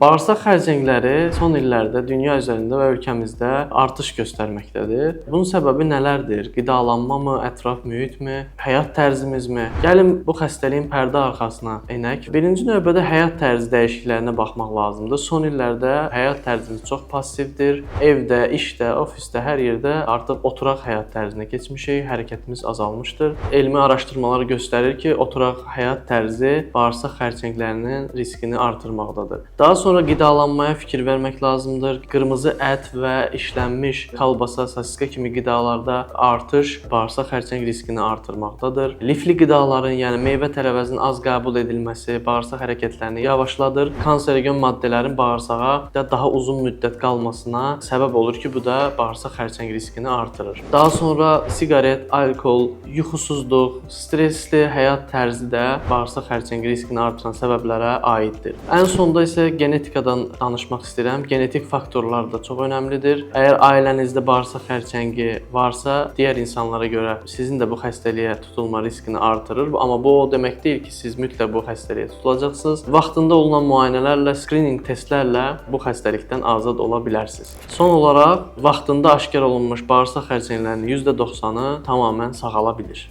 Bağırsaq xərçəngləri son illərdə dünya üzərində və ölkəmizdə artış göstərməkdədir. Bunun səbəbi nələrdir? Qidalanmamı, ətraf mühitmi, həyat tərzimizmi? Gəlin bu xəstəliyin pərdə arxasına enək. Birinci növbədə həyat tərzi dəyişikliklərinə baxmaq lazımdır. Son illərdə həyat tərzimiz çox passivdir. Evdə, işdə, ofisdə, hər yerdə artıq oturaq həyat tərzinə keçmişik, hərəkətimiz azalmışdır. Elmi araşdırmalar göstərir ki, oturaq həyat tərzi bağırsaq xərçənglərinin riskini artırmaqdadır. Daha sonra qidalanmaya fikir vermək lazımdır. Qırmızı ət və işlənmiş kolbasa, sosiska kimi qidalarda artış bağırsaq xərçəng riskini artırmaqdadır. Lifli qidaların, yəni meyvə tərəvəzinin az qəbul edilməsi bağırsaq hərəkətlərini yavaşladır. Kanserogen maddələrin bağırsağa daha uzun müddət qalmasına səbəb olur ki, bu da bağırsaq xərçəng riskini artırır. Daha sonra siqaret, alkol, yuxusuzluq, stresli həyat tərzi də bağırsaq xərçəng riskini artıran səbəblərə aiddir. Ən sonda isə genetikadan danışmaq istəyirəm. Genetik faktorlar da çox önəmlidir. Əgər ailənizdə bağırsaq xərçəngi varsa, digər insanlara görə sizin də bu xəstəliyə tutulma riskini artırır. Amma bu o demək deyil ki, siz mütləq bu xəstəliyə tutulacaqsınız. Vaxtında olunan müayinələrlə, skrininq testlərlə bu xəstəlikdən azad ola bilərsiniz. Son olaraq, vaxtında aşkar olunmuş bağırsaq xərçənglərinin %90-ı tamamilə sağala bilir.